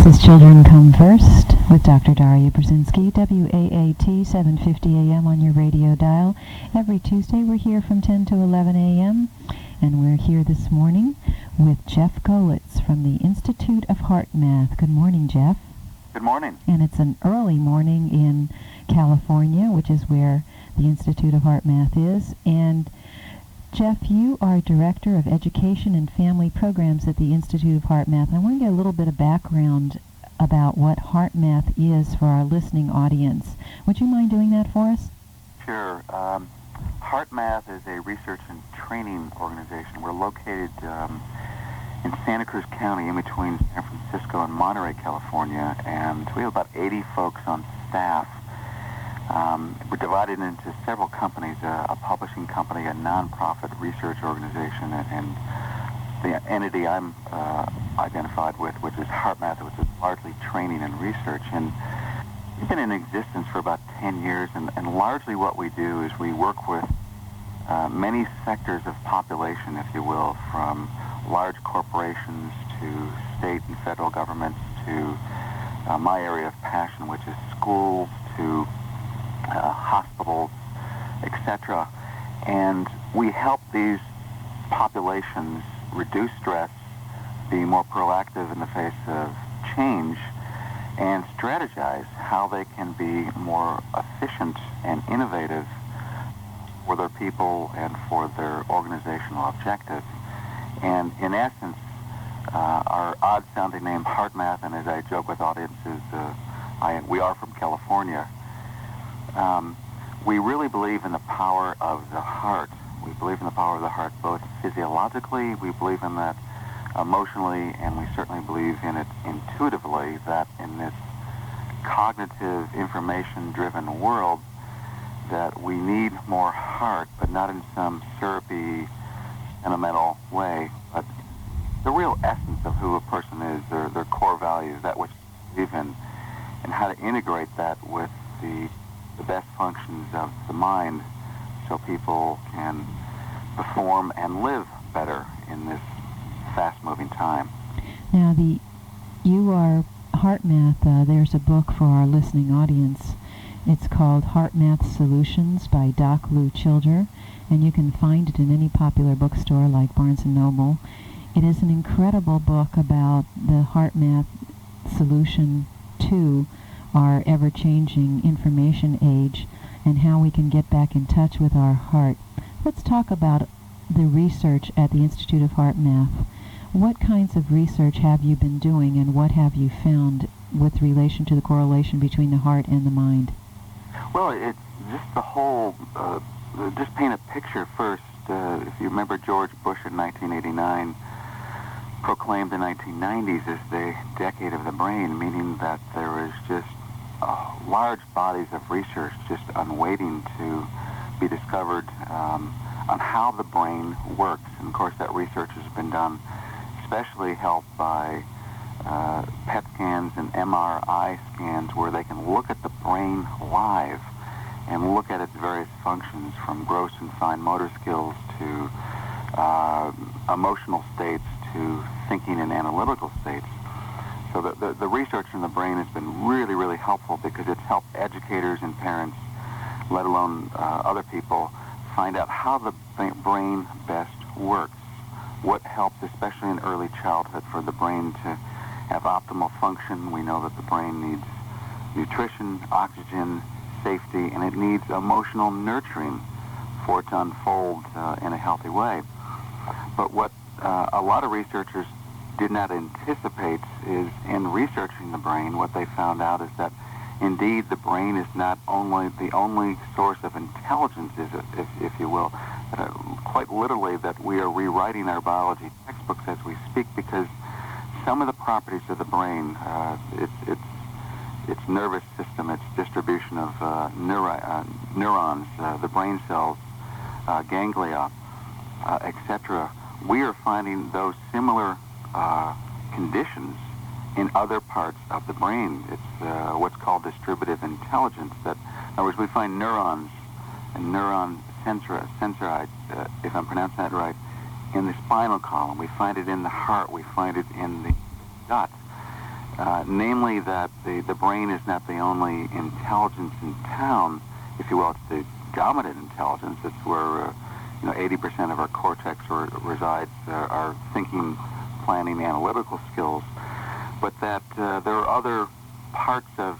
This is Children Come First with Dr. Daria Brzezinski, WAAT 750 AM on your radio dial. Every Tuesday we're here from 10 to 11 AM, and we're here this morning with Jeff Goelitz from the Institute of HeartMath. Good morning, Jeff. Good morning. And it's an early morning in California, which is where the Institute of HeartMath is. And Jeff, you are Director of Education and Family Programs at the Institute of HeartMath. I want to get a little bit of background about what HeartMath is for our listening audience. Would you mind doing that for us? Sure. HeartMath is a research and training organization. We're located in Santa Cruz County, in between San Francisco and Monterey, California, and we have about 80 folks on staff. We're divided into several companies, a publishing company, a nonprofit research organization, and the entity I'm identified with, which is HeartMath, which is largely training and research. And we've been in existence for about 10 years, and largely what we do is we work with many sectors of population, if you will, from large corporations to state and federal governments to my area of passion, which is schools, to hospitals, etc. And we help these populations reduce stress, be more proactive in the face of change, and strategize how they can be more efficient and innovative for their people and for their organizational objectives. And in essence, our odd-sounding name, HeartMath, and as I joke with audiences, we are from California. We really believe in the power of the heart. We believe in the power of the heart both physiologically, we believe in that emotionally, and we certainly believe in it intuitively, that in this cognitive, information-driven world that we need more heart, but not in some syrupy, sentimental way, but the real essence of who a person is, their core values, that which they believe in, and how to integrate that with the best functions of the mind so people can perform and live better in this fast-moving time. Now, you are HeartMath. There's a book for our listening audience. It's called HeartMath Solutions by Doc Lou Childer, and you can find it in any popular bookstore like Barnes & Noble. It is an incredible book about the HeartMath solution to our ever-changing information age and how we can get back in touch with our heart. Let's talk about the research at the Institute of HeartMath. What kinds of research have you been doing, and what have you found with relation to the correlation between the heart and the mind? Well, it's just the whole, just paint a picture first. If you remember, George Bush in 1989 proclaimed the 1990s as the decade of the brain, meaning that there is just large bodies of research just waiting to be discovered on how the brain works. And of course that research has been done, especially helped by PET scans and MRI scans where they can look at the brain live and look at its various functions, from gross and fine motor skills to emotional states to thinking and analytical states. So the research in the brain has been really, really helpful because it's helped educators and parents, let alone other people, find out how the brain best works, what helps, especially in early childhood, for the brain to have optimal function. We know that the brain needs nutrition, oxygen, safety, and it needs emotional nurturing for it to unfold in a healthy way. But what a lot of researchers did not anticipate is, in researching the brain, what they found out is that indeed the brain is not only the only source of intelligence, if you will, quite literally that we are rewriting our biology textbooks as we speak, because some of the properties of the brain, its nervous system, its distribution of neurons, the brain cells, ganglia, etc., we are finding those similar conditions in other parts of the brain. It's what's called distributive intelligence. That, in other words, we find neurons and neuron sensory, if I'm pronouncing that right, in the spinal column. We find it in the heart. We find it in the gut. namely that the brain is not the only intelligence in town, if you will. It's the dominant intelligence. It's where 80% of our cortex resides, our thinking, planning, analytical skills, but that there are other parts of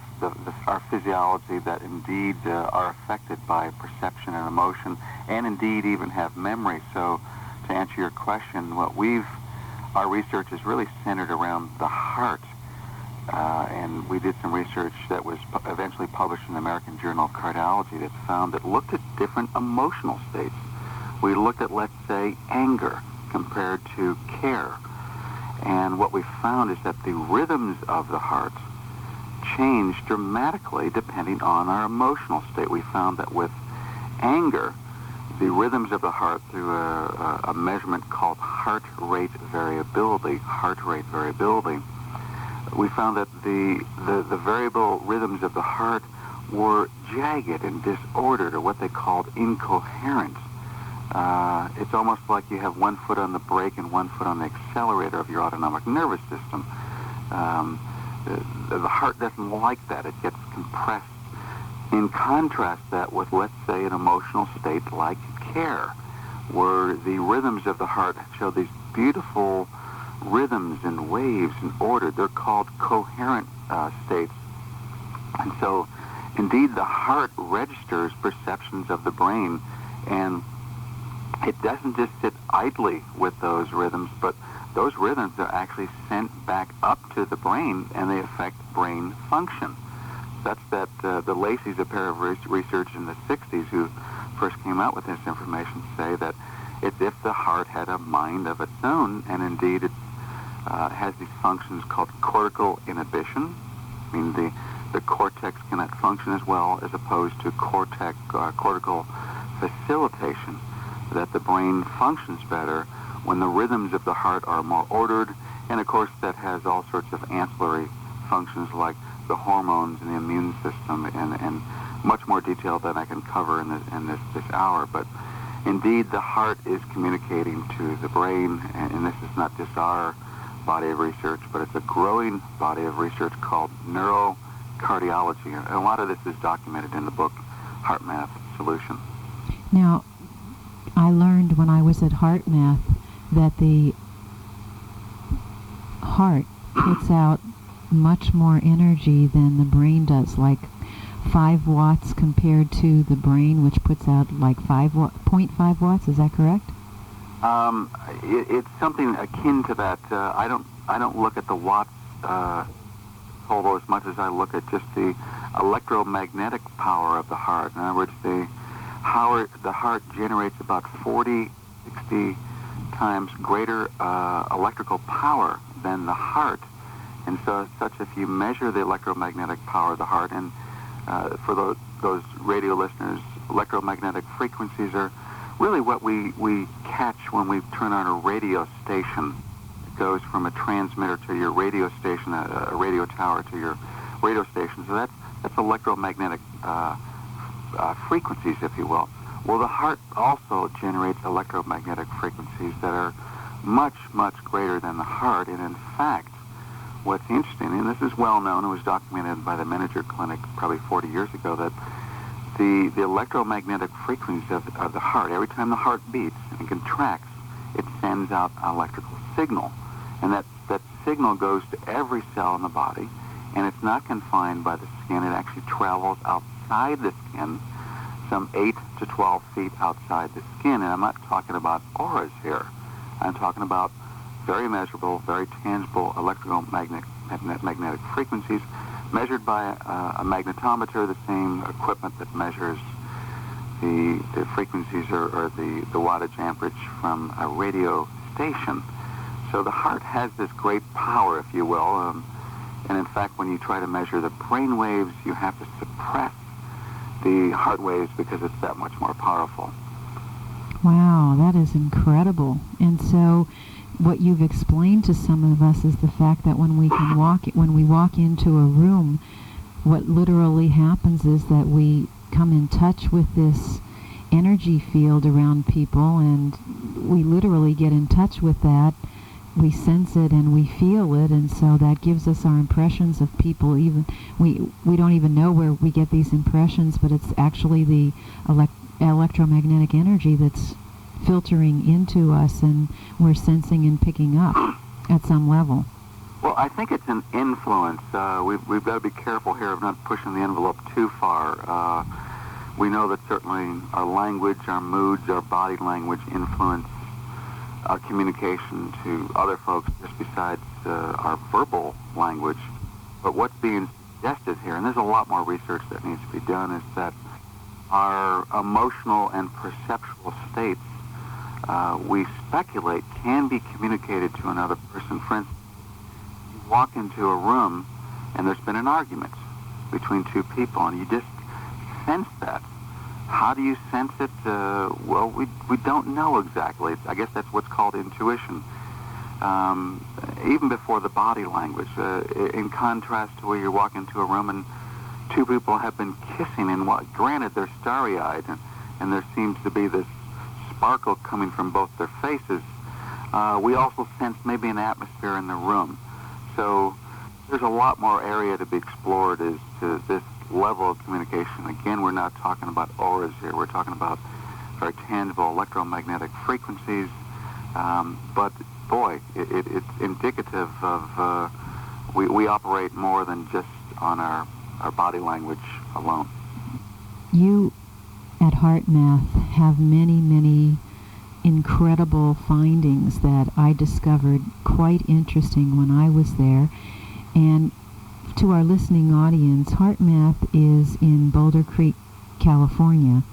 our physiology that indeed are affected by perception and emotion, and indeed even have memory. So, to answer your question, our research is really centered around the heart, and we did some research that was eventually published in the American Journal of Cardiology that found that looked at different emotional states. We looked at, let's say, anger compared to care, and what we found is that the rhythms of the heart change dramatically depending on our emotional state. We found that with anger, the rhythms of the heart through a measurement called heart rate variability, we found that the variable rhythms of the heart were jagged and disordered, or what they called incoherent. It's almost like you have one foot on the brake and one foot on the accelerator of your autonomic nervous system. The heart doesn't like that. It gets compressed. In contrast that with, let's say, an emotional state like care, where the rhythms of the heart show these beautiful rhythms and waves and order. They're called coherent states. And so, indeed, the heart registers perceptions of the brain, and it doesn't just sit idly with those rhythms, but those rhythms are actually sent back up to the brain, and they affect brain function. That's the Lacey's, a pair of research in the 60s who first came out with this information, say that it's if the heart had a mind of its own, and indeed it has these functions called cortical inhibition. I mean, the cortex cannot function as well, as opposed to cortical facilitation, that the brain functions better when the rhythms of the heart are more ordered, and of course that has all sorts of ancillary functions like the hormones and the immune system, and much more detail than I can cover in this hour. But indeed, the heart is communicating to the brain, and this is not just our body of research, but it's a growing body of research called neurocardiology, and a lot of this is documented in the book HeartMath Solution. Now, I learned when I was at HeartMath that the heart puts out much more energy than the brain does, like 5 watts compared to the brain, which puts out like 0.5 watts. Is that correct? It's something akin to that. I don't look at the watts total as much as I look at just the electromagnetic power of the heart. In other words, the heart generates about 40-60 times greater electrical power than the heart. And so, if you measure the electromagnetic power of the heart, and for those radio listeners, electromagnetic frequencies are really what we catch when we turn on a radio station. It goes from a transmitter to your radio station, a radio tower to your radio station. So that's electromagnetic frequencies, if you will. Well, the heart also generates electromagnetic frequencies that are much, much greater than the heart. And in fact, what's interesting, and this is well known, it was documented by the Manager Clinic probably 40 years ago, that the electromagnetic frequencies of the heart, every time the heart beats and contracts, it sends out an electrical signal. And that signal goes to every cell in the body, and it's not confined by the skin. It actually travels outside the skin, some 8 to 12 feet outside the skin. And I'm not talking about auras here. I'm talking about very measurable, very tangible electromagnetic frequencies measured by a magnetometer, the same equipment that measures the frequencies or the wattage amperage from a radio station. So the heart has this great power, if you will, and in fact, when you try to measure the brain waves, you have to suppress the heart waves because it's that much more powerful. Wow, that is incredible. And so what you've explained to some of us is the fact that when we walk into a room, what literally happens is that we come in touch with this energy field around people, and we literally get in touch with that, we sense it and we feel it, and so that gives us our impressions of people. Even we don't even know where we get these impressions, but it's actually the electromagnetic energy that's filtering into us, and we're sensing and picking up at some level. Well, I think it's an influence. We've got to be careful here of not pushing the envelope too far. We know that certainly our language, our moods, our body language influence our communication to other folks just besides our verbal language. But what's being suggested here, and there's a lot more research that needs to be done, is that our emotional and perceptual states, we speculate, can be communicated to another person. For instance, you walk into a room and there's been an argument between two people, and you just sense that. How do you sense it? Well, we don't know exactly. I guess that's what's called intuition. Even before the body language, in contrast to where you walk into a room and two people have been kissing, and granted they're starry-eyed, and there seems to be this sparkle coming from both their faces, we also sense maybe an atmosphere in the room. So there's a lot more area to be explored as to this level of communication. Again, we're not talking about auras here. We're talking about very tangible electromagnetic frequencies. But boy, it's indicative of we operate more than just on our body language alone. You at HeartMath have many, many incredible findings that I discovered quite interesting when I was there. And to our listening audience, HeartMath is in Boulder Creek, California.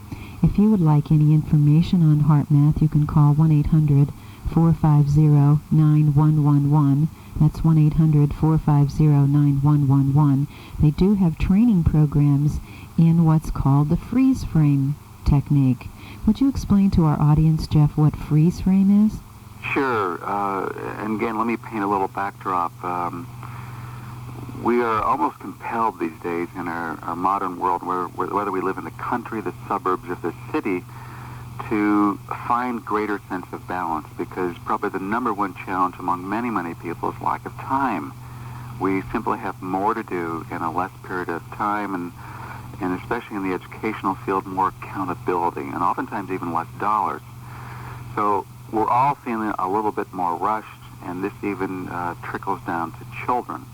If you would like any information on HeartMath, you can call 1-800-450-9111. That's 1-800-450-9111. They do have training programs in what's called the FreezeFrame technique. Would you explain to our audience, Jeff, what FreezeFrame is? Sure. And again, let me paint a little backdrop. We are almost compelled these days in our modern world, whether we live in the country, the suburbs, or the city, to find greater sense of balance, because probably the number one challenge among many, many people is lack of time. We simply have more to do in a less period of time, and especially in the educational field, more accountability, and oftentimes even less dollars. So we're all feeling a little bit more rushed, and this even trickles down to children.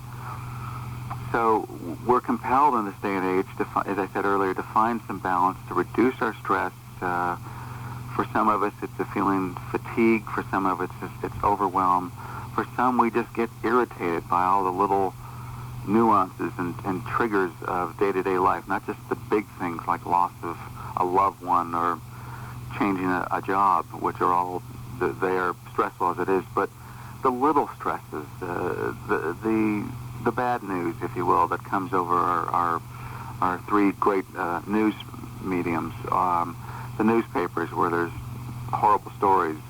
So we're compelled in this day and age, as I said earlier, to find some balance, to reduce our stress. For some of us, it's a feeling fatigue. For some of us, it's overwhelm. For some, we just get irritated by all the little nuances and triggers of day-to-day life, not just the big things like loss of a loved one or changing a job, which are all, they are stressful as it is, but the little stresses, the bad news, if you will, that comes over our three great news mediums, the newspapers, where there's horrible stories,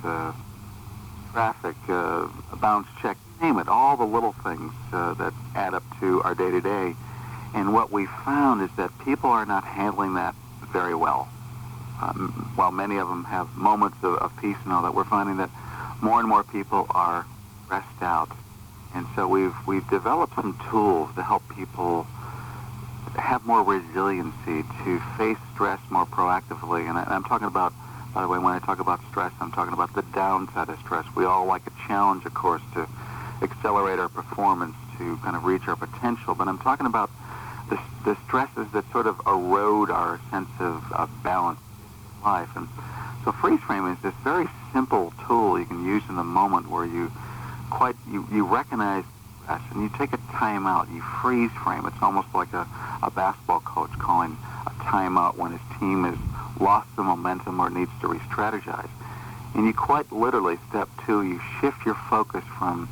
traffic, a bounce check, name it, all the little things that add up to our day-to-day. And what we found is that people are not handling that very well. While many of them have moments of peace and all that, we're finding that more and more people are stressed out. And so we've developed some tools to help people have more resiliency, to face stress more proactively. And I'm talking about, by the way, when I talk about stress, I'm talking about the downside of stress. We all like a challenge, of course, to accelerate our performance, to kind of reach our potential. But I'm talking about the stresses that sort of erode our sense of balance in life. And so FreezeFrame is this very simple tool you can use in the moment where you recognize stress and you take a time out, you freeze frame. It's almost like a basketball coach calling a timeout when his team has lost the momentum or needs to re-strategize. And you quite literally, step two, you shift your focus from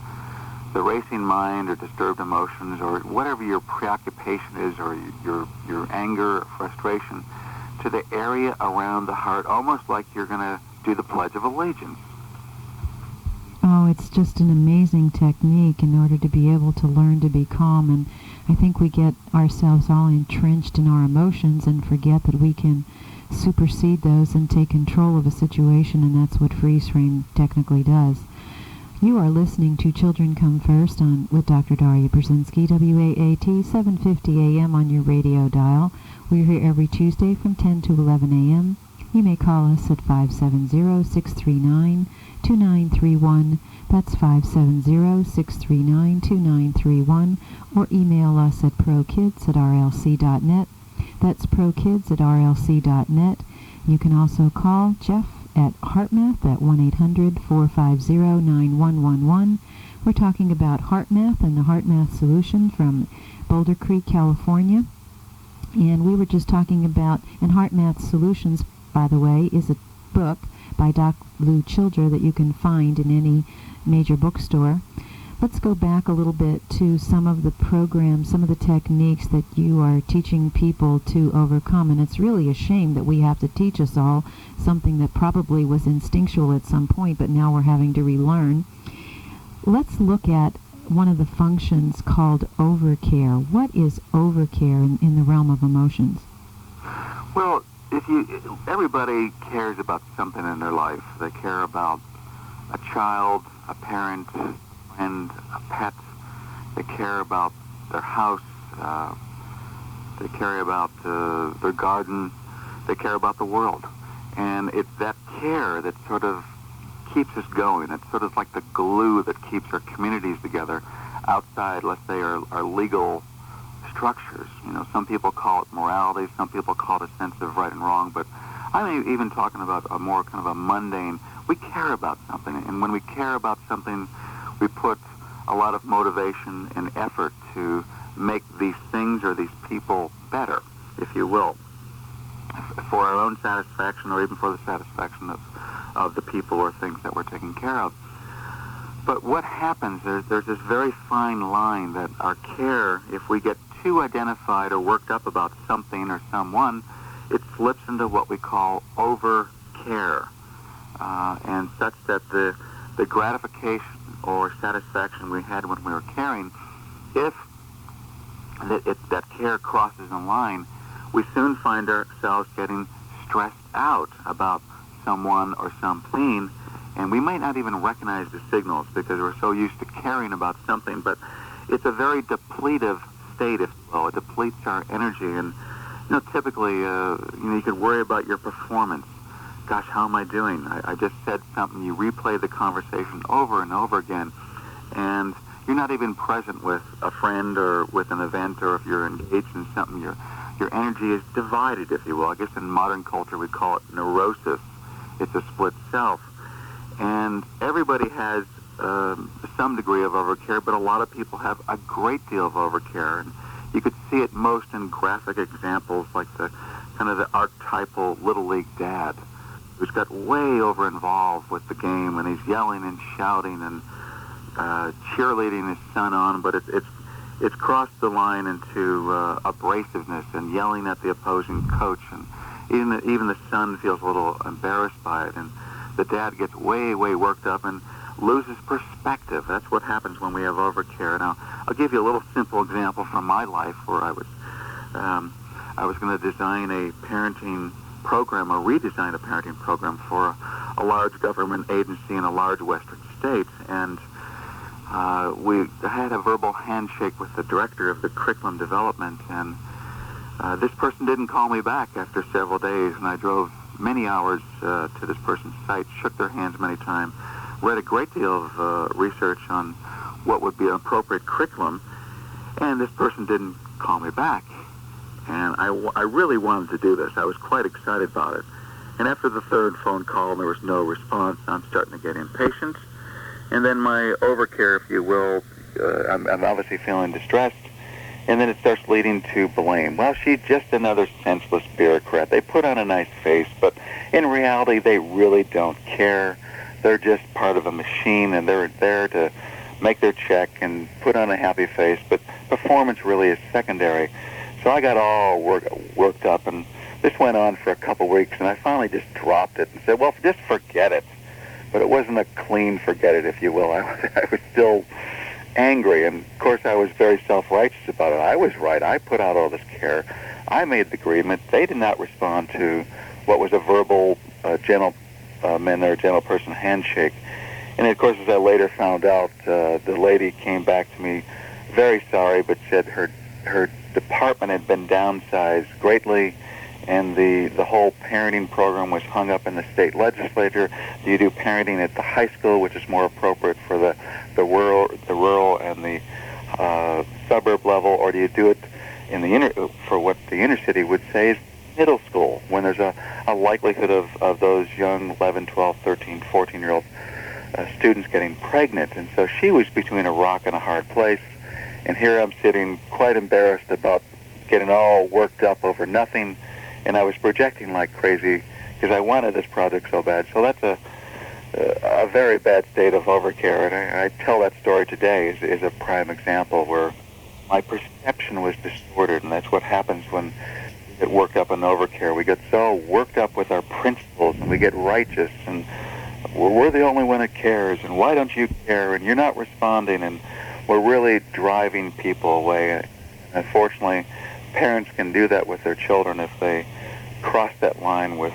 the racing mind or disturbed emotions or whatever your preoccupation is, or your anger or frustration, to the area around the heart, almost like you're going to do the Pledge of Allegiance. Oh, it's just an amazing technique in order to be able to learn to be calm. And I think we get ourselves all entrenched in our emotions and forget that we can supersede those and take control of a situation, and that's what FreezeFrame technically does. You are listening to Children Come First with Dr. Daria Brzezinski, WAAT 750 AM on your radio dial. We're here every Tuesday from 10 to 11 AM. You may call us at 570-639-2931. That's 570-639-2931. Or email us at prokids@rlc.net. That's prokids@rlc.net. You can also call Jeff at HeartMath at 1-800-450-9111. We're talking about HeartMath and the HeartMath solution from Boulder Creek, California. And we were just talking about, and HeartMath Solutions, by the way, is a book by Doc Lou Childre that you can find in any major bookstore. Let's go back a little bit to some of the programs, some of the techniques that you are teaching people to overcome. And it's really a shame that we have to teach us all something that probably was instinctual at some point, but now we're having to relearn. Let's look at one of the functions called overcare. What is overcare in the realm of emotions? Well, everybody cares about something in their life. They care about a child, a parent, and a pet. They care about their house. They care about their garden. They care about the world. And it's that care that sort of keeps us going. It's sort of like the glue that keeps our communities together outside, let's say, our legal structures. You know, some people call it morality. Some people call it a sense of right and wrong. But I'm even talking about a more kind of a mundane. We care about something. And when we care about something, we put a lot of motivation and effort to make these things or these people better, if you will, for our own satisfaction or even for the satisfaction of the people or things that we're taking care of. But what happens, there's this very fine line that our care, if we get too identified or worked up about something or someone, it slips into what we call over-care, and such that the gratification or satisfaction we had when we were caring, if that care crosses a line, we soon find ourselves getting stressed out about someone or something, and we might not even recognize the signals because we're so used to caring about something. But it's a very depletive state, if you will. It depletes our energy, and typically, you could worry about your performance. Gosh, how am I doing? I just said something. You replay the conversation over and over again, and you're not even present with a friend or with an event, or if you're engaged in something, your energy is divided, if you will. I guess in modern culture we call it neurosis. It's a split self. And everybody has some degree of overcare, but a lot of people have a great deal of overcare. And you could see it most in graphic examples like the kind of the archetypal Little League dad who's got way over involved with the game, and he's yelling and shouting and cheerleading his son on, but it's crossed the line into abrasiveness and yelling at the opposing coach, and even the son feels a little embarrassed by it, and the dad gets way worked up and loses perspective. That's what happens when we have overcare. Now, I'll give you a little simple example from my life where I was going to design a parenting program, or redesign a parenting program for a large government agency in a large western state, and we had a verbal handshake with the director of the curriculum development, and this person didn't call me back after several days, and I drove many hours to this person's site, shook their hands many times, read a great deal of research on what would be an appropriate curriculum, and this person didn't call me back. And I really wanted to do this. I was quite excited about it. And after the third phone call and there was no response, I'm starting to get impatient. And then my overcare, if you will, I'm obviously feeling distressed. And then it starts leading to blame. Well, she's just another senseless bureaucrat. They put on a nice face, but in reality, they really don't care. They're just part of a machine, and they're there to make their check and put on a happy face, but performance really is secondary. So I got all worked up, and this went on for a couple weeks, and I finally just dropped it and said, well, just forget it. But it wasn't a clean forget it, if you will. I was still angry, and of course I was very self-righteous about it. I was right. I put out all this care. I made the agreement. They did not respond to what was a verbal gentleman or gentle person handshake. And of course, as I later found out, the lady came back to me very sorry, but said her department had been downsized greatly, and the whole parenting program was hung up in the state legislature. Do you do parenting at the high school, which is more appropriate for the rural and the suburb level, or do you do it in the for what the inner city would say is middle school, when there's a likelihood of those young 11, 12, 13, 14-year-old students getting pregnant? And so she was between a rock and a hard place, and here I'm sitting quite embarrassed about getting all worked up over nothing, and I was projecting like crazy because I wanted this project so bad. So that's a very bad state of overcare, and I tell that story today as a prime example where my perception was distorted, and that's what happens when we get worked up in overcare. We get so worked up with our principles, and we get righteous, and we're the only one that cares, and why don't you care, and you're not responding, and we're really driving people away. And unfortunately, parents can do that with their children if they cross that line with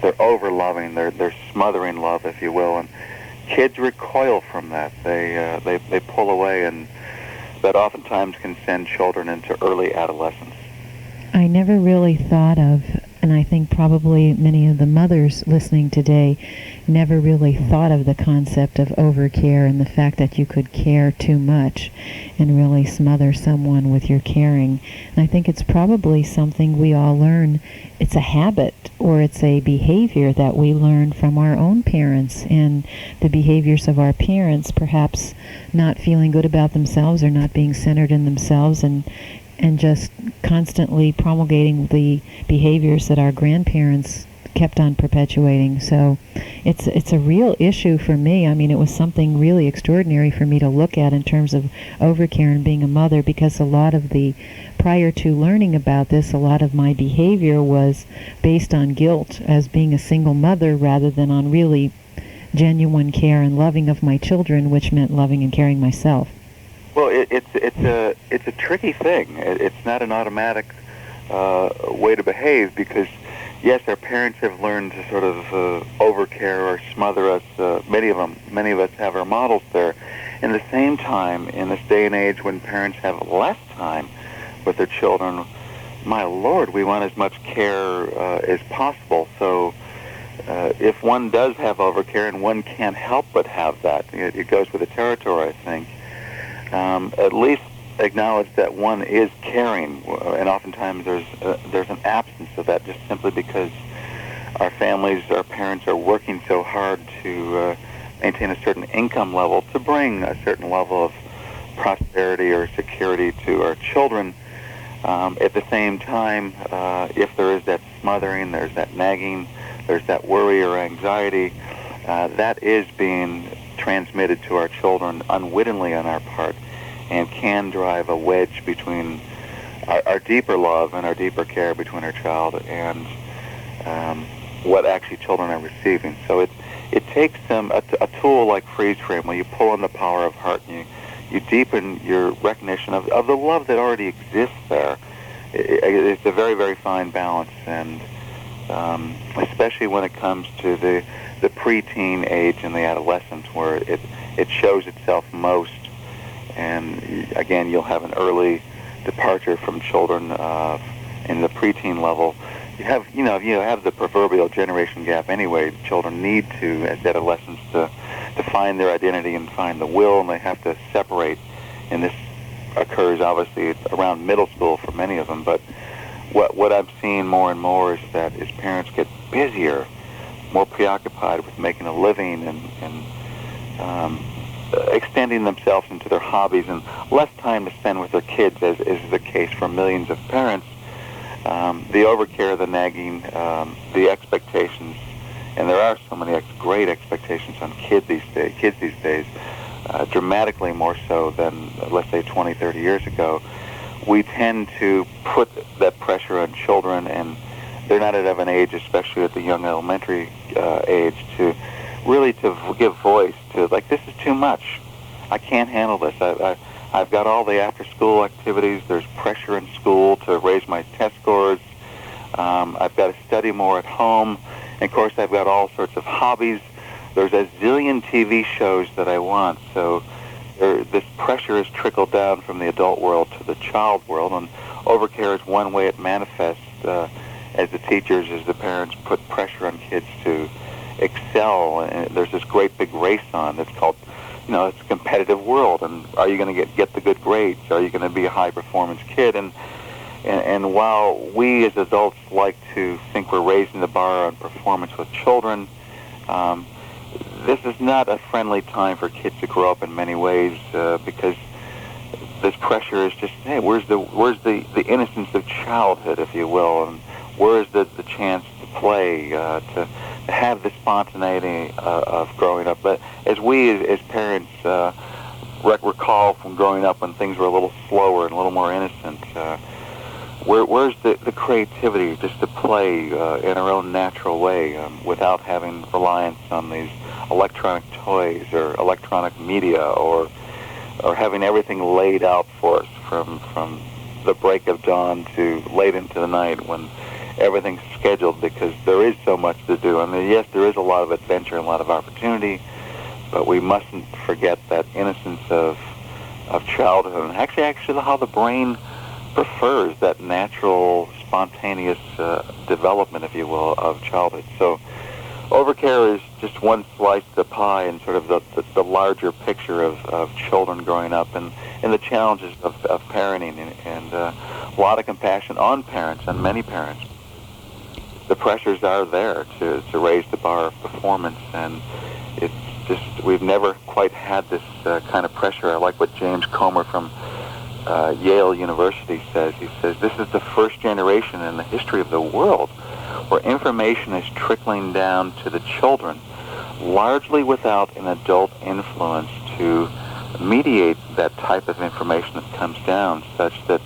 their over-loving, their smothering love, if you will, and kids recoil from that. They pull away, and that oftentimes can send children into early adolescence. I never really thought of, and I think probably many of the mothers listening today never really thought of the concept of overcare and the fact that you could care too much and really smother someone with your caring. And I think it's probably something we all learn. It's a habit, or it's a behavior that we learn from our own parents, and the behaviors of our parents perhaps not feeling good about themselves or not being centered in themselves, and just constantly promulgating the behaviors that our grandparents kept on perpetuating. So it's a real issue for me. I mean, it was something really extraordinary for me to look at in terms of overcare and being a mother, because a lot of prior to learning about this, a lot of my behavior was based on guilt as being a single mother rather than on really genuine care and loving of my children, which meant loving and caring myself. Well, it's a tricky thing. It's not an automatic way to behave, because yes, our parents have learned to sort of overcare or smother us. Many of us have our models there. In the same time, in this day and age when parents have less time with their children, my Lord, we want as much care as possible. So if one does have overcare, and one can't help but have that, it goes with the territory, I think. At least acknowledge that one is caring, and oftentimes there's an absence of that, just simply because our families, our parents are working so hard to maintain a certain income level to bring a certain level of prosperity or security to our children. At the same time, if there is that smothering, there's that nagging, there's that worry or anxiety, that is being transmitted to our children unwittingly on our part, and can drive a wedge between our deeper love and our deeper care between our child and what actually children are receiving. So it takes a tool like FreezeFrame, where you pull on the power of heart and you deepen your recognition of the love that already exists there. It's a very, very fine balance, and especially when it comes to the preteen age and the adolescence, where it shows itself most. And again, you'll have an early departure from children in the preteen level. You have the proverbial generation gap anyway. Children need to, as adolescents, to find their identity and find the will, and they have to separate. And this occurs obviously around middle school for many of them. But what I'm seeing more and more is that as parents get busier, more preoccupied with making a living and extending themselves into their hobbies, and less time to spend with their kids, as is the case for millions of parents, the overcare, the nagging, the expectations, and there are so many great expectations on kids these days, dramatically more so than, let's say, 20, 30 years ago. We tend to put that pressure on children, and they're not at an age, especially at the young elementary age, to give voice to, like, this is too much. I can't handle this. I've got all the after-school activities. There's pressure in school to raise my test scores. I've got to study more at home. And, of course, I've got all sorts of hobbies there's a zillion TV shows that I want. So this pressure is trickled down from the adult world to the child world, and overcare is one way it manifests as the teachers, as the parents put pressure on kids to excel. And there's this great big race on that's called, it's a competitive world, and are you going to get the good grades? Are you going to be a high-performance kid? And while we as adults like to think we're raising the bar on performance with children, this is not a friendly time for kids to grow up in many ways, because this pressure is just, hey, where's the innocence of childhood, if you will, and where is the chance to play, to have the spontaneity of growing up? But as we as parents recall from growing up when things were a little slower and a little more innocent, where's the creativity just to play in our own natural way, without having reliance on these electronic toys or electronic media, or having everything laid out for us from the break of dawn to late into the night, when everything's scheduled, because there is so much to do. I mean, yes, there is a lot of adventure and a lot of opportunity, but we mustn't forget that innocence of childhood, and actually how the brain prefers that natural, spontaneous development, if you will, of childhood. So overcare is just one slice of the pie in sort of the larger picture of children growing up, and the challenges of parenting, and a lot of compassion on parents, on many parents. The pressures are there to raise the bar of performance, and it's just, we've never quite had this kind of pressure. I like what James Comer from Yale University says. He says, this is the first generation in the history of the world where information is trickling down to the children, largely without an adult influence to mediate that type of information that comes down, such that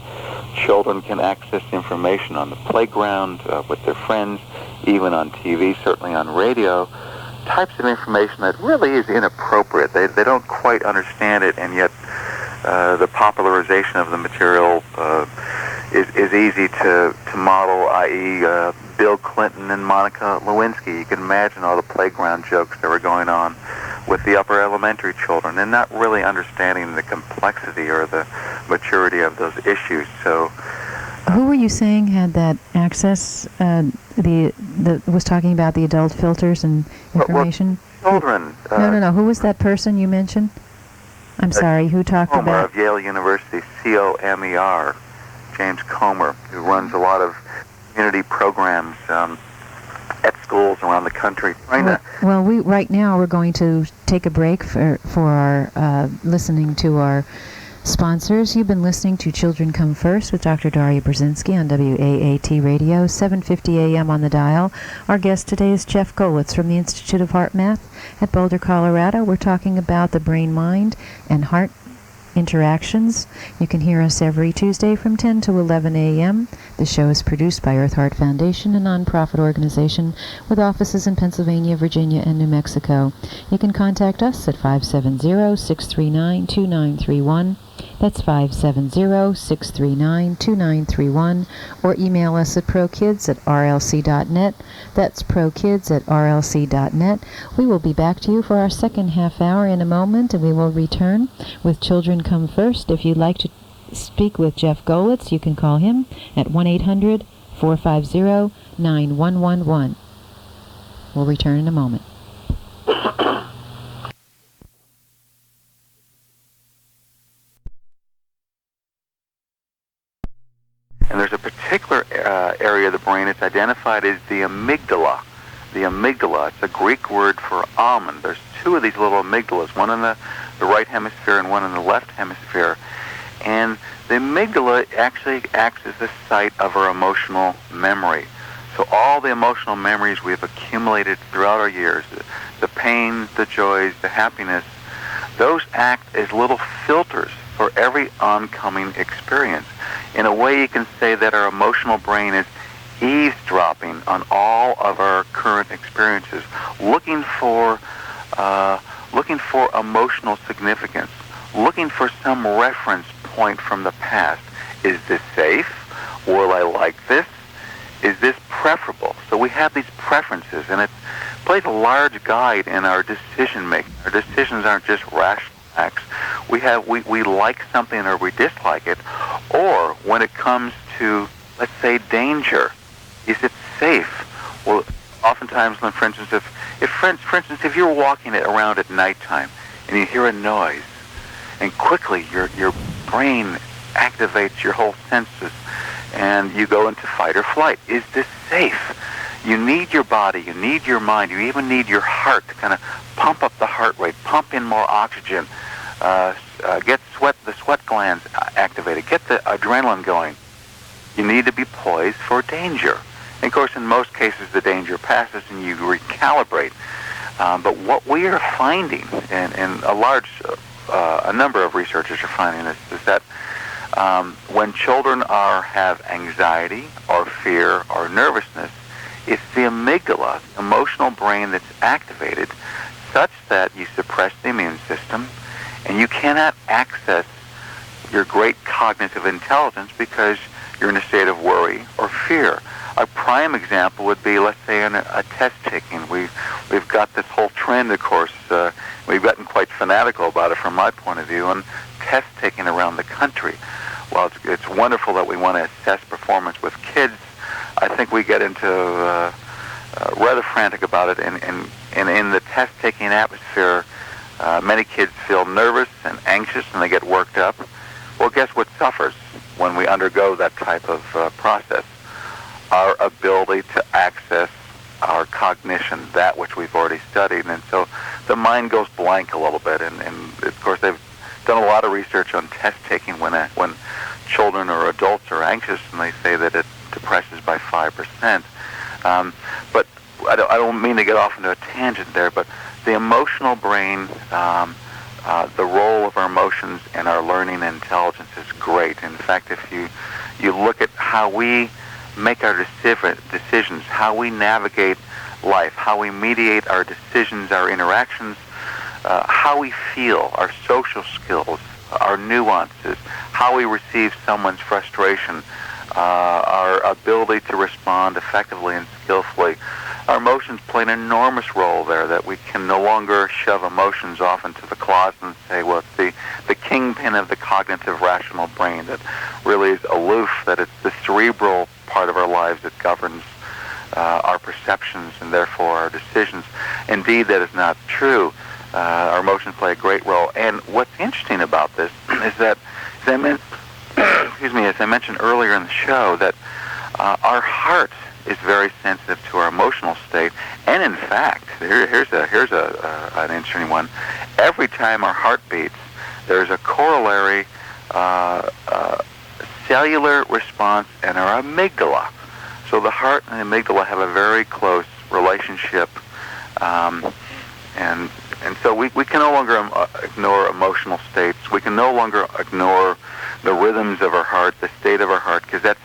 children can access information on the playground, with their friends, even on TV, certainly on radio, types of information that really is inappropriate. They don't quite understand it, and yet the popularization of the material is easy to model, i.e. Bill Clinton and Monica Lewinsky. You can imagine all the playground jokes that were going on with the upper elementary children, and not really understanding the complexity or the maturity of those issues. So, who were you saying had that access? Was talking about the adult filters and information. Well, children. No. Who was that person you mentioned? I'm sorry. Who talked Comer about? Of Yale University, Comer, James Comer, who runs a lot of community programs at schools around the country. Well, right now we're going to take a break for our listening to our sponsors. You've been listening to Children Come First with Dr. Daria Brzezinski on WAAT Radio, 750 AM on the dial. Our guest today is Jeff Goelitz from the Institute of HeartMath at Boulder, Colorado. We're talking about the brain, mind, and heart interactions. You can hear us every Tuesday from 10 to 11 a.m. The show is produced by Earth Heart Foundation, a nonprofit organization with offices in Pennsylvania, Virginia, and New Mexico. You can contact us at 570-639-2931. That's 570-639-2931, or email us at prokids@rlc.net. That's prokids@rlc.net. We will be back to you for our second half hour in a moment, and we will return with Children Come First. If you'd like to speak with Jeff Goelitz, you can call him at 1-800-450-9111. We'll return in a moment. And there's a particular area of the brain that's identified as the amygdala. The amygdala, it's a Greek word for almond. There's two of these little amygdalas, one in the right hemisphere and one in the left hemisphere. And the amygdala actually acts as the site of our emotional memory. So all the emotional memories we have accumulated throughout our years, the pain, the joys, the happiness, those act as little filters for every oncoming experience. In a way, you can say that our emotional brain is eavesdropping on all of our current experiences, looking for emotional significance, looking for some reference point from the past. Is this safe? Will I like this? Is this preferable? So we have these preferences, and it's plays a large guide in our decision making. Our decisions aren't just rational acts. We like something or we dislike it, or when it comes to, let's say, danger, is it safe? Well, oftentimes, for instance, if you're walking around at nighttime and you hear a noise, and quickly your brain activates your whole senses, and you go into fight or flight. Is this safe? You need your body, you need your mind, you even need your heart to kind of pump up the heart rate, pump in more oxygen, get the sweat glands activated, get the adrenaline going. You need to be poised for danger. And of course, in most cases, the danger passes and you recalibrate. But what we are finding, and a number of researchers are finding this, is that when children have anxiety or fear or nervousness, it's the amygdala, emotional brain, that's activated such that you suppress the immune system and you cannot access your great cognitive intelligence because you're in a state of worry or fear. A prime example would be, let's say, in a test taking. We've got this whole trend, of course. We've gotten quite fanatical about it from my point of view, on test taking around the country. While it's wonderful that we want to assess performance with kids, I think we get into rather frantic about it. And in the test taking atmosphere, many kids feel nervous and anxious and they get worked up. Well, guess what suffers when we undergo that type of process? Our ability to access our cognition, that which we've already studied. And so the mind goes blank a little bit. And of course, they've done a lot of research on test-taking when children or adults are anxious, and they say that it depresses by 5%. But I don't mean to get off into a tangent there, but the emotional brain, the role of our emotions in our learning and intelligence is great. In fact, if you look at how we make our decisions, how we navigate life, how we mediate our decisions, our interactions, how we feel, our social skills, our nuances, how we receive someone's frustration, our ability to respond effectively and skillfully. Our emotions play an enormous role there, that we can no longer shove emotions off into the closet and say, well, it's the kingpin of the cognitive rational brain that really is aloof, that it's the cerebral part of our lives that governs our perceptions and therefore our decisions. Indeed, that is not true. Our emotions play a great role. And what's interesting about this is that, as I mentioned earlier in the show, that our heart is very sensitive to our emotional state. And in fact, here's an interesting one. Every time our heart beats, there's a corollary cellular response in our amygdala. So the heart and the amygdala have a very close relationship, and so we can no longer ignore emotional states. We can no longer ignore the rhythms of our heart, the state of our heart, because that's,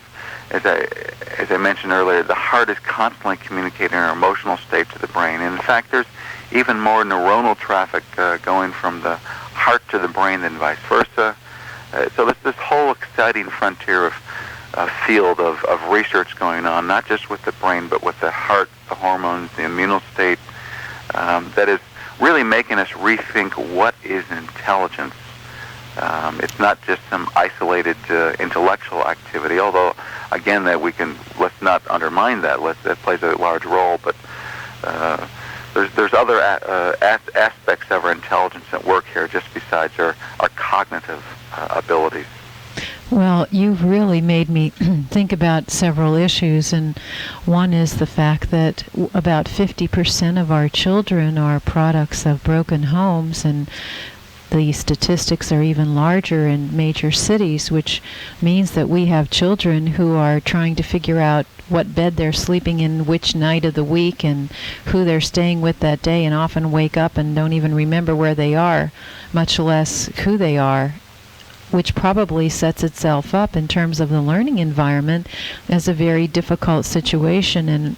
as I mentioned earlier, the heart is constantly communicating our emotional state to the brain. And in fact, there's even more neuronal traffic going from the heart to the brain than vice versa. So there's this whole exciting frontier of field of research going on, not just with the brain, but with the heart, the hormones, the immune state, that is really making us rethink what is intelligence. It's not just some isolated intellectual activity, although, again, that let's not undermine that. That plays a large role, but there's other aspects of our intelligence at work here, just besides our cognitive abilities. Well, you've really made me think about several issues, and one is the fact that about 50% of our children are products of broken homes, and the statistics are even larger in major cities, which means that we have children who are trying to figure out what bed they're sleeping in which night of the week and who they're staying with that day, and often wake up and don't even remember where they are, much less who they are, which probably sets itself up in terms of the learning environment as a very difficult situation. And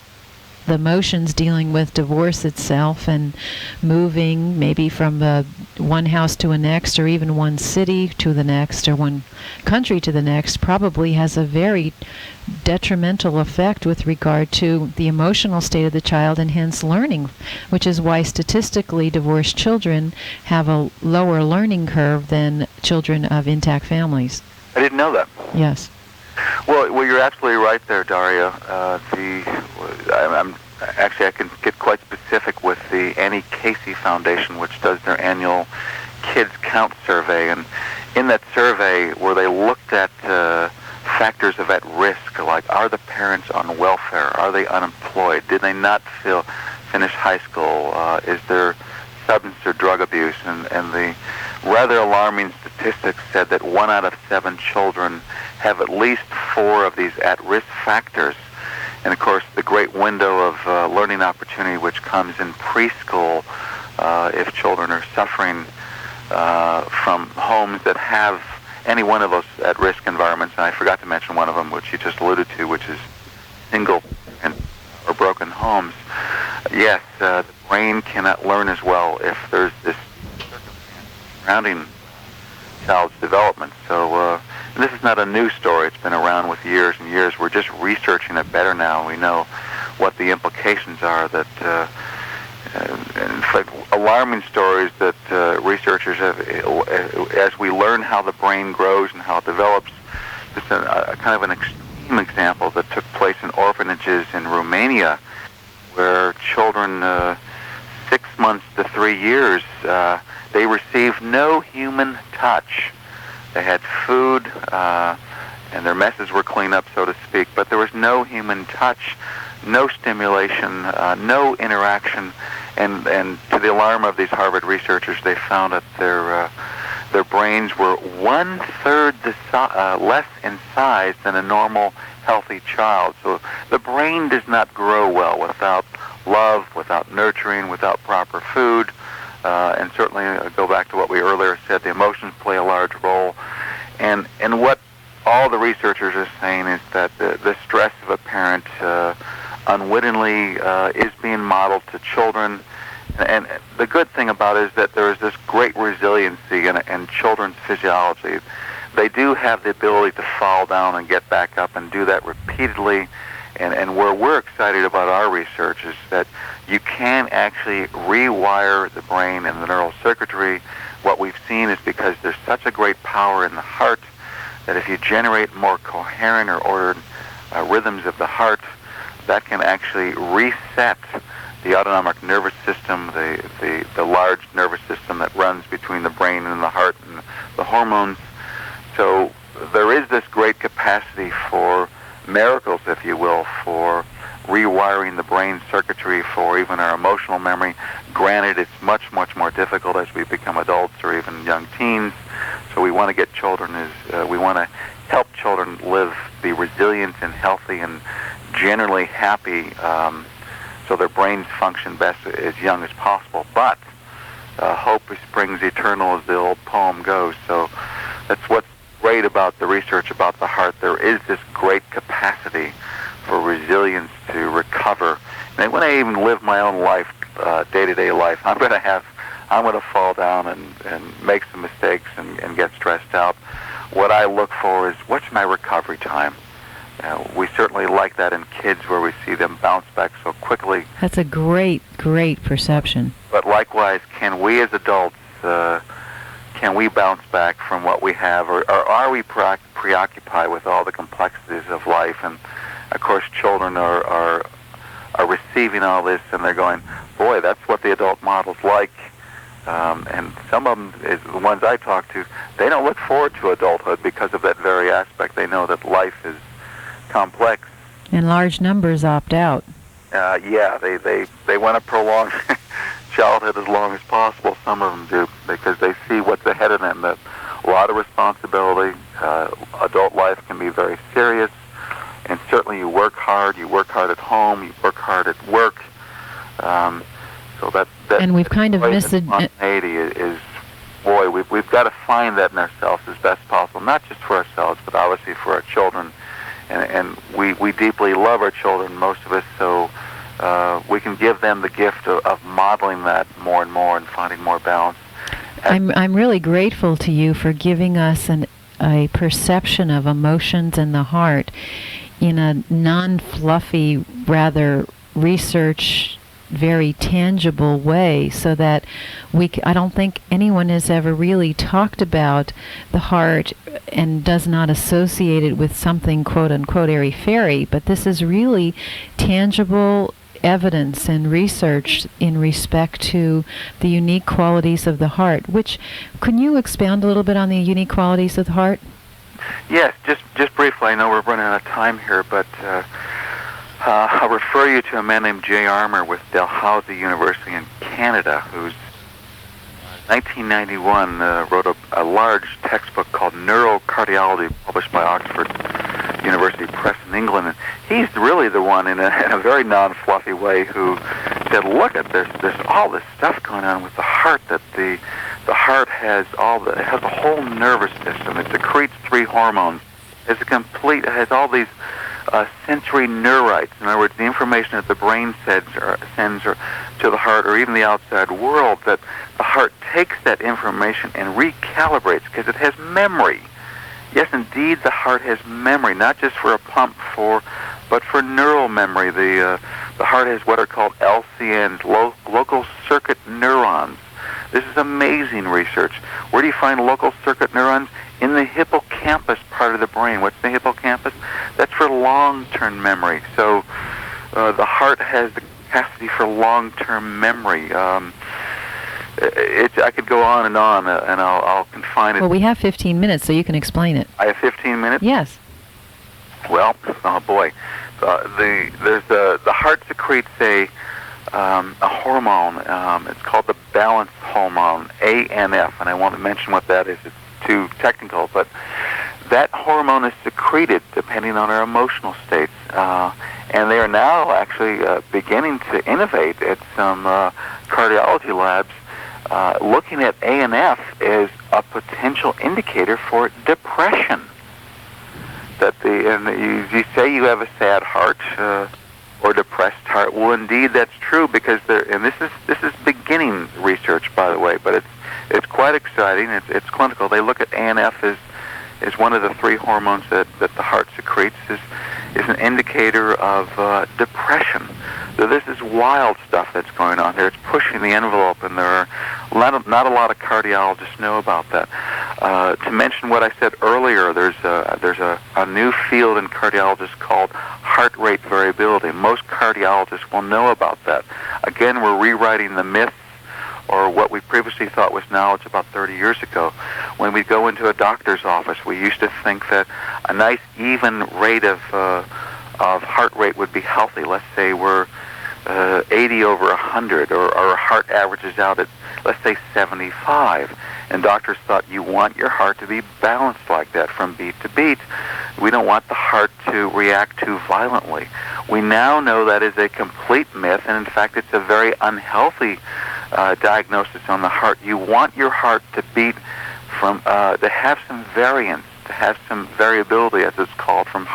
the emotions dealing with divorce itself and moving maybe from a one house to the next, or even one city to the next, or one country to the next, probably has a very detrimental effect with regard to the emotional state of the child and hence learning, which is why statistically divorced children have a lower learning curve than children of intact families. I didn't know that. Yes. Well, you're absolutely right there, Daria. I can get quite specific with the Annie Casey Foundation, which does their annual Kids Count survey. And in that survey, where they looked at factors of at risk, like are the parents on welfare? Are they unemployed? Did they not finish high school? Is there substance or drug abuse? And the rather alarming statistics said that 1 out of 7 children have at least 4 of these at-risk factors. And of course, the great window of learning opportunity which comes in preschool, if children are suffering from homes that have any one of those at-risk environments, and I forgot to mention one of them, which you just alluded to, which is single or broken homes. Yes, the brain cannot learn as well if there's this surrounding child's development. So and this is not a new story. It's been around with years and years. We're just researching it better now. We know what the implications are. That in fact, alarming stories that researchers have, as we learn how the brain grows and how it develops. Just a kind of an extreme example that took place in orphanages in Romania, where children 6 months to 3 years, they received no human touch. They had food, and their messes were cleaned up, so to speak, but there was no human touch, no stimulation, no interaction, and to the alarm of these Harvard researchers, they found that their brains were 1/3 less in size than a normal, healthy child. So the brain does not grow well without love, without nurturing, without proper food. And certainly, go back to what we earlier said, the emotions play a large role. And what all the researchers are saying is that the stress of a parent unwittingly is being modeled to children. And the good thing about it is that there is this great resiliency in children's physiology. They do have the ability to fall down and get back up and do that repeatedly. And where we're excited about our research is that you can actually rewire the brain and the neural circuitry. What we've seen is because there's such a great power in the heart that if you generate more coherent or ordered rhythms of the heart, that can actually reset the autonomic nervous system, the large nervous system that runs between the brain and the heart and the hormones. So there is this great capacity for miracles, if you will, for rewiring the brain circuitry for even our emotional memory. Granted, it's much, much more difficult as we become adults or even young teens. So we want to get children we want to help children be resilient and healthy and generally happy, so their brains function best as young as possible. But hope springs eternal, as the old poem goes. So that's what's great about the research about the heart. There is this great capacity for resilience to recover. And when I even live my own life, day-to-day life, I'm going to fall down and make some mistakes and get stressed out. What I look for is, what's my recovery time? We certainly like that in kids, where we see them bounce back so quickly. That's a great, great perception. But likewise, can we as adults, can we bounce back from what we have, or are we preoccupied with all the complexities of life? And of course, children are receiving all this, and they're going, boy, that's what the adult model's like. And some of them, the ones I talk to, they don't look forward to adulthood because of that very aspect. They know that life is complex. And large numbers opt out. Yeah, they want to prolong childhood as long as possible. Some of them do, because they see what's ahead of them. That a lot of responsibility. Adult life can be very serious, and certainly you work hard. You work hard at home. You work hard at work. So that and we've kind of missed it. Spontaneity is, boy, we've got to find that in ourselves as best possible, not just for ourselves, but obviously for our children. And we deeply love our children, most of us, so we can give them the gift of modeling that more and more and finding more balance. I'm really grateful to you for giving us a perception of emotions in the heart in a non-fluffy, rather research, very tangible way, so that I don't think anyone has ever really talked about the heart and does not associate it with something quote-unquote airy-fairy, but this is really tangible evidence and research in respect to the unique qualities of the heart. Which, can you expound a little bit on the unique qualities of the heart? Yes, just briefly. I know we're running out of time here, but I'll refer you to a man named Jay Armour with Dalhousie University in Canada, who's 1991 wrote a large textbook called Neurocardiology, published by Oxford University Press in England. And he's really the one in a very non-fluffy way who said, look, there's all this stuff going on with the heart, that the heart has it has a whole nervous system. It secretes 3 hormones. It has all these sensory neurites. In other words, the information that the brain sends to the heart or even the outside world, that the heart takes that information and recalibrates because it has memory. Yes, indeed, the heart has memory, not just for a pump, but for neural memory. The heart has what are called LCNs, local circuit neurons. This is amazing research. Where do you find local circuit neurons? In the hippocampus part of the brain. What's the hippocampus? That's for long-term memory. So the heart has the capacity for long-term memory. I could go on, and I'll confine it. Well, we have 15 minutes, so you can explain it. I have 15 minutes? Yes. Well, oh boy. The heart secretes a hormone. It's called the balance hormone, ANF, and I won't mention what that is. It's too technical, but that hormone is secreted depending on our emotional states. And they are now actually beginning to innovate at some cardiology labs, looking at ANF as a potential indicator for depression. You say you have a sad heart or depressed heart. Well, indeed, that's true, because this is beginning research, by the way, but it's quite exciting. It's clinical. They look at ANF as one of the 3 hormones that the heart secretes is an indicator of depression. So this is wild stuff that's going on here. It's pushing the envelope, and there are not a lot of cardiologists know about that. To mention what I said earlier, there's a new field in cardiologists called heart rate variability. Most cardiologists will know about that. Again, we're rewriting the myths, or what we previously thought was knowledge about 30 years ago. When we go into a doctor's office, we used to think that a nice even rate of heart rate would be healthy. Let's say we're 80 over 100, or our heart averages out at, let's say, 75. And doctors thought you want your heart to be balanced like that from beat to beat. We don't want the heart to react too violently. We now know that is a complete myth, and in fact it's a very unhealthy diagnosis on the heart. You want your heart to beat to have some variance, to have some variability, as it's called, from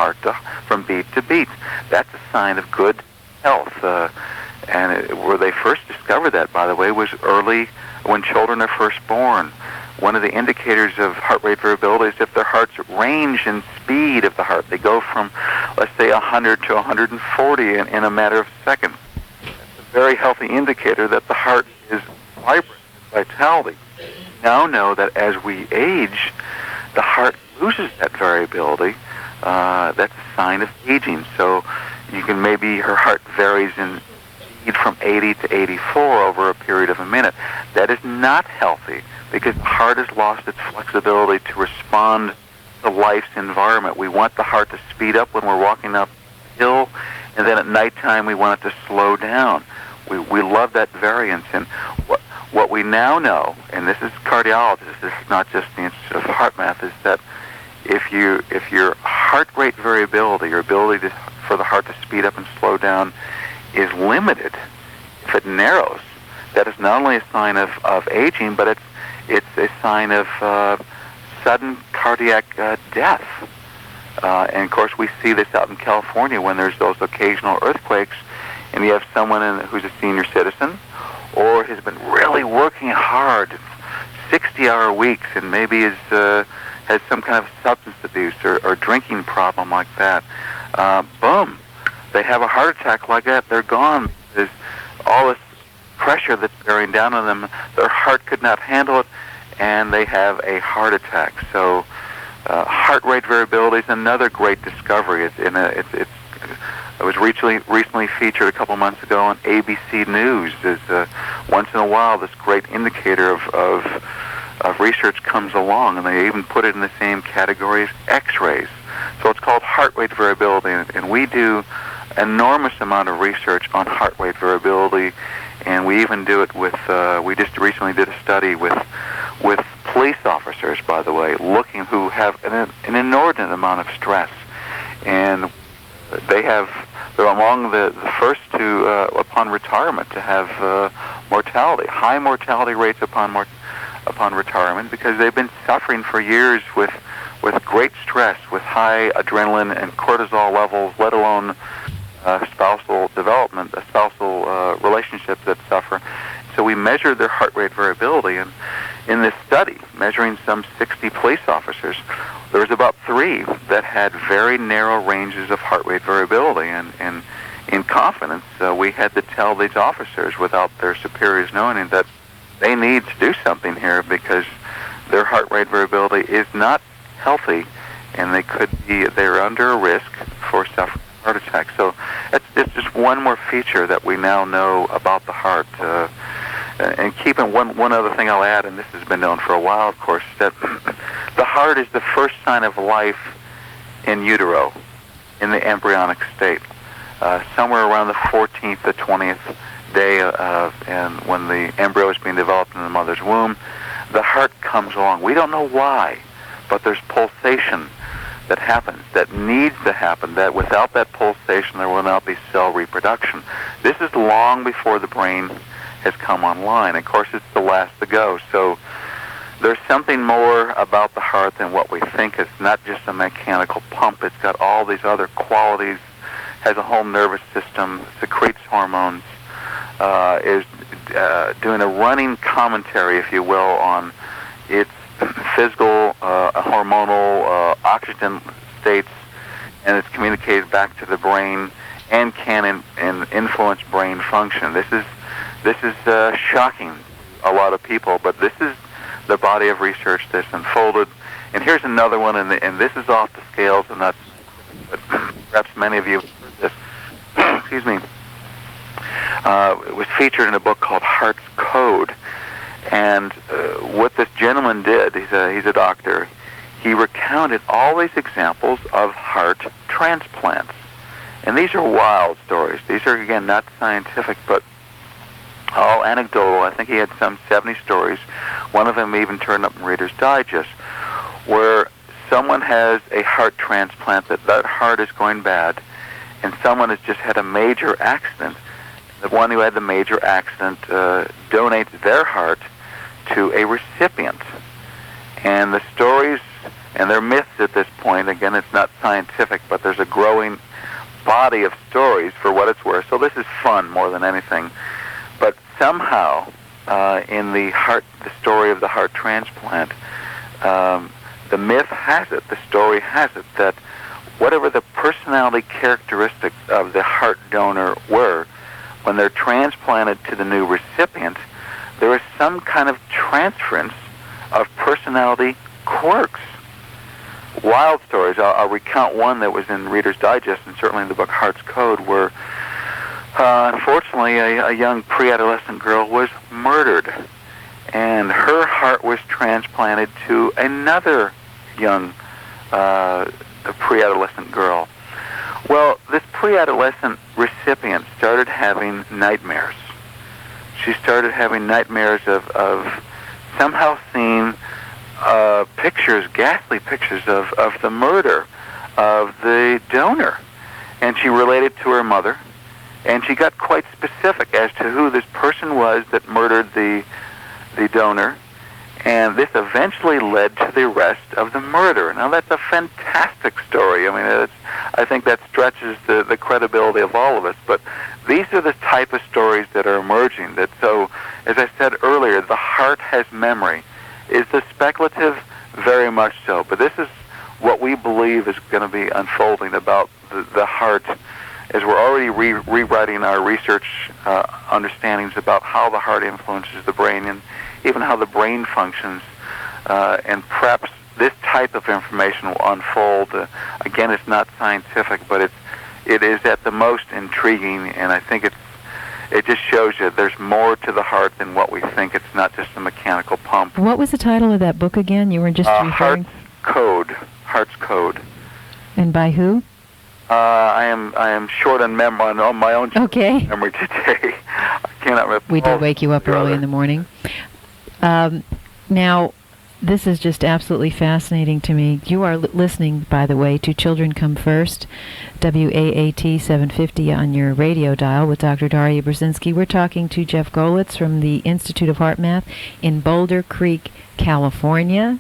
beat to beat. That's a sign of good health. Where they first discovered that, by the way, was early when children are first born. One of the indicators of heart rate variability is if their heart's range and speed of the heart. They go from, let's say, 100 to 140 in a matter of seconds. That's a very healthy indicator that the heart is vibrant, vitality. We now know that as we age, the heart loses that variability. That's a sign of aging. So her heart varies in speed from 80 to 84 over a period of a minute. That is not healthy, because the heart has lost its flexibility to respond to life's environment. We want the heart to speed up when we're walking up the hill, and then at nighttime we want it to slow down. We love that variance. And what we now know, and this is cardiologists, this is not just the Institute of HeartMath, is that if your heart rate variability, your ability for the heart to speed up and slow down, is limited, if it narrows, that is not only a sign of aging, but it's a sign of sudden cardiac death. And of course, we see this out in California when there's those occasional earthquakes, and you have someone who's a senior citizen, or has been really working hard, 6 60-hour weeks and maybe has some kind of substance abuse or drinking problem like that, boom, they have a heart attack like that, they're gone. There's all this pressure that's bearing down on them, their heart could not handle it, and they have a heart attack. So heart rate variability is another great discovery. It was recently featured a couple months ago on ABC News. There's once in a while this great indicator of research comes along, and they even put it in the same category as X-rays. So it's called heart rate variability, and we do enormous amount of research on heart rate variability, and we even do it with. We just recently did a study with police officers, by the way, who have an inordinate amount of stress, and they're among the first to upon retirement to have high mortality rates upon retirement, because they've been suffering for years with great stress, with high adrenaline and cortisol levels, let alone spousal development, spousal relationships that suffer. So we measured their heart rate variability, and in this study, measuring some 60 police officers, there was about 3 that had very narrow ranges of heart rate variability, and in confidence, we had to tell these officers, without their superiors knowing it, that they need to do something here because their heart rate variability is not healthy, and they're under a risk for suffering a heart attack. So it's just one more feature that we now know about the heart. And keeping one other thing I'll add, and this has been known for a while, of course, that the heart is the first sign of life in utero, in the embryonic state. Somewhere around the 14th or 20th day, and when the embryo is being developed in the mother's womb, the heart comes along. We don't know why, but there's pulsation that happens, that needs to happen, that without that pulsation there will not be cell reproduction. This is long before the brain has come online. Of course, it's the last to go. So there's something more about the heart than what we think. It's not just a mechanical pump. It's got all these other qualities, has a whole nervous system, secretes hormones, is doing a running commentary, if you will, on its physical, hormonal, oxygen states, and it's communicated back to the brain and can influence brain function. This is shocking a lot of people, but this is the body of research that's unfolded. And here's another one, and this is off the scales, and that's, but perhaps many of you heard this. Excuse me. It was featured in a book called Heart's Code, and what this gentleman did, he's a doctor, he recounted all these examples of heart transplants. And these are wild stories. These are, again, not scientific, but all anecdotal. I think he had some 70 stories. One of them even turned up in Reader's Digest, where someone has a heart transplant, that heart is going bad, and someone has just had a major accident. The one who had the major accident donates their heart to a recipient. And the stories, and they're myths at this point, again, it's not scientific, but there's a growing body of stories for what it's worth. So this is fun more than anything. But somehow, in the story of the heart transplant, the myth has it, the story has it, that whatever the personality characteristics of the heart donor were, when they're transplanted to the new recipient, there is some kind of transference of personality quirks. Wild stories. I'll recount one that was in Reader's Digest, and certainly in the book Heart's Code, where unfortunately a young pre-adolescent girl was murdered, and her heart was transplanted to another young pre-adolescent girl. Well, this pre-adolescent recipient started having nightmares. She started having nightmares of somehow seeing pictures, ghastly pictures of the murder of the donor. And she related to her mother, and she got quite specific as to who this person was that murdered the donor. And this eventually led to the arrest of the murderer. Now, that's a fantastic story. I mean, I think that stretches the credibility of all of us. But these are the type of stories that are emerging. That, so, as I said earlier, the heart has memory. Is this speculative? Very much so. But this is what we believe is going to be unfolding about the heart, as we're already rewriting our research understandings about how the heart influences the brain and even how the brain functions. And perhaps this type of information will unfold. Again, it's not scientific, but it is at the most intriguing, and I think it just shows you there's more to the heart than what we think. It's not just a mechanical pump. What was the title of that book again? You were just referring... Heart's Code. And by who? I am short on memory on my own memory today. I cannot remember. We did wake you up early in the morning. Now, this is just absolutely fascinating to me. You are listening, by the way, to Children Come First, WAAT 750 on your radio dial with Dr. Daria Brzezinski. We're talking to Jeff Goelitz from the Institute of HeartMath in Boulder Creek, California.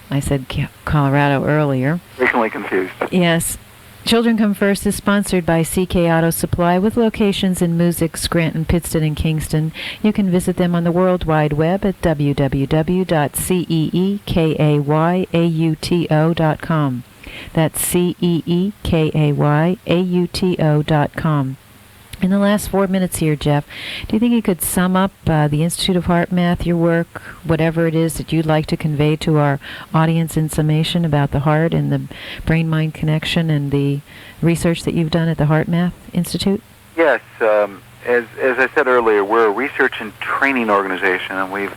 I said Colorado earlier. Recently confused. Yes. Children Come First is sponsored by CK Auto Supply with locations in Moosic, Scranton, Pittston, and Kingston. You can visit them on the World Wide Web at www.ceekayauto.com. That's ceekayauto.com. In the last 4 minutes here, Jeff, do you think you could sum up the Institute of HeartMath, your work, whatever it is that you'd like to convey to our audience in summation about the heart and the brain-mind connection and the research that you've done at the HeartMath Institute? Yes. As I said earlier, we're a research and training organization, and we've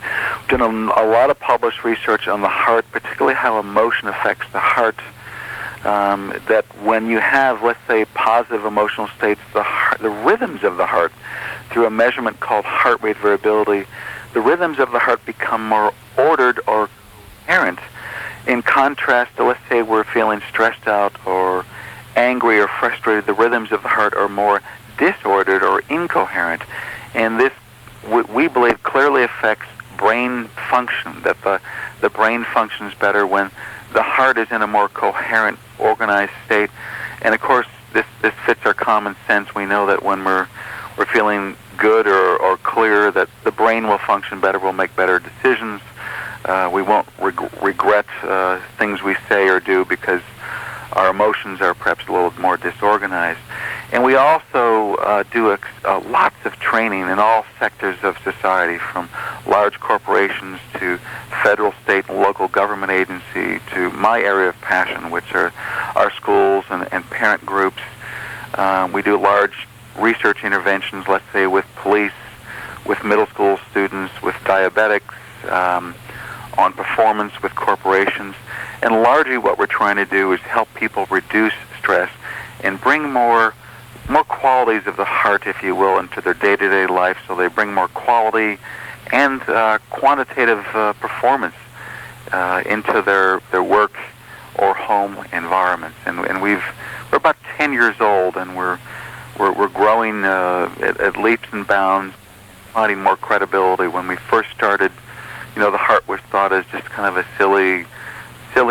done a lot of published research on the heart, particularly how emotion affects the heart. That when you have, let's say, positive emotional states, the rhythms of the heart, through a measurement called heart rate variability, the rhythms of the heart become more ordered or coherent. In contrast to, let's say, we're feeling stressed out or angry or frustrated, the rhythms of the heart are more disordered or incoherent. And this, we believe, clearly affects brain function, that the brain functions better when the heart is in a more coherent, organized state. And of course, this fits our common sense. We know that when we're feeling good or clear, that the brain will function better, we'll make better decisions. We won't regret things we say or do because our emotions are perhaps a little more disorganized. And we also do lots of training in all sectors of society, from large corporations to federal, state, and local government agency, to my area of passion, which are our schools and parent groups. We do large research interventions, let's say with police, with middle school students, with diabetics, on performance with corporations. And largely what we're trying to do is help people reduce stress and bring more qualities of the heart, if you will, into their day-to-day life, so they bring more quality and quantitative performance into their work or home environments. And we're about 10 years old, and we're growing at leaps and bounds, finding more credibility. When we first started, the heart was thought as just kind of a silly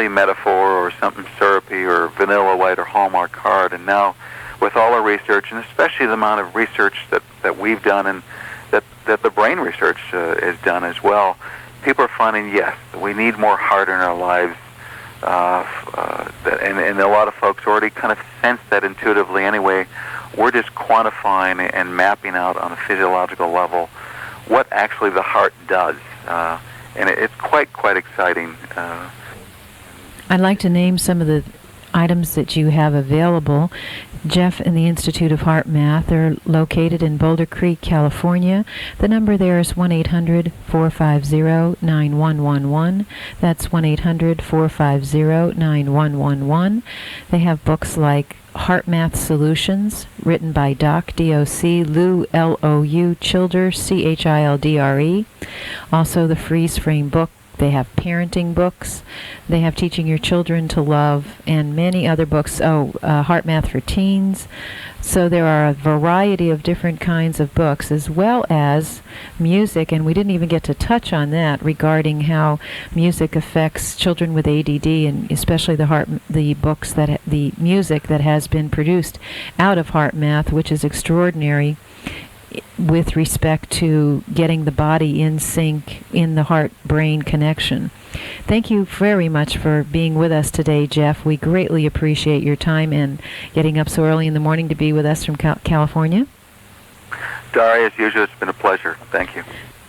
metaphor or something syrupy or vanilla white or Hallmark card. And now, with all our research, and especially the amount of research that we've done and that the brain research has done as well, people are finding, yes, we need more heart in our lives. And a lot of folks already kind of sense that intuitively anyway. We're just quantifying and mapping out on a physiological level what actually the heart does. And it's quite exciting. I'd like to name some of the items that you have available. Jeff and the Institute of HeartMath are located in Boulder Creek, California. The number there is 1-800-450-9111. That's 1-800-450-9111. They have books like HeartMath Solutions, written by Doc, D-O-C, Lou, L-O-U, Childre, C-H-I-L-D-R-E. Also the FreezeFrame book. They have parenting books. They have Teaching Your Children to Love, and many other books. HeartMath for Teens. So there are a variety of different kinds of books, as well as music, and we didn't even get to touch on that, regarding how music affects children with ADD, and especially the music that has been produced out of HeartMath, which is extraordinary. with respect to getting the body in sync in the heart-brain connection. Thank you very much for being with us today, Jeff. We greatly appreciate your time and getting up so early in the morning to be with us from California. Daria, as usual, it's been a pleasure. Thank you.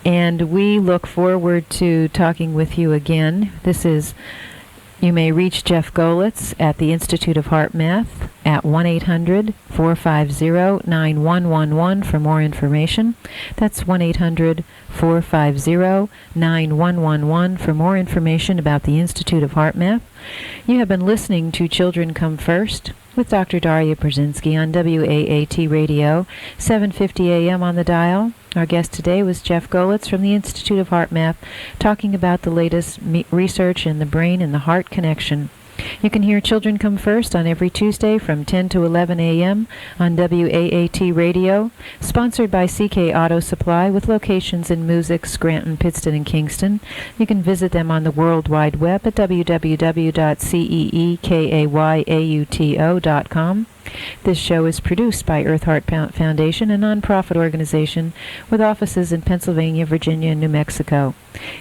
And we look forward to talking with you again. You may reach Jeff Goelitz at the Institute of HeartMath at 1-800-450-9111 for more information. That's 1-800-450-9111 for more information about the Institute of HeartMath. You have been listening to Children Come First with Dr. Daria Brzezinski on WAAT Radio, 750 AM on the dial. Our guest today was Jeff Goelitz from the Institute of HeartMath, talking about the latest research in the brain and the heart connection. You can hear Children Come First on every Tuesday from 10 to 11 a.m. on WAAT Radio, sponsored by CK Auto Supply with locations in Moosic, Scranton, Pittston, and Kingston. You can visit them on the World Wide Web at www.ceekayauto.com. This show is produced by Earth Heart Foundation, a nonprofit organization with offices in Pennsylvania, Virginia, and New Mexico.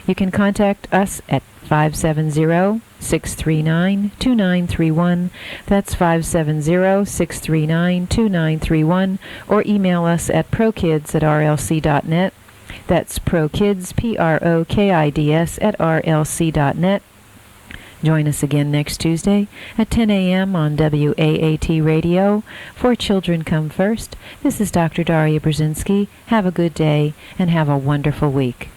You can contact us at 570-639-2931. That's 570-639-2931. Or email us at prokids@rlc.net. That's prokids, PROKIDS, @rlc.net. Join us again next Tuesday at 10 a.m. on WAAT Radio for Children Come First. This is Dr. Daria Brzezinski. Have a good day and have a wonderful week.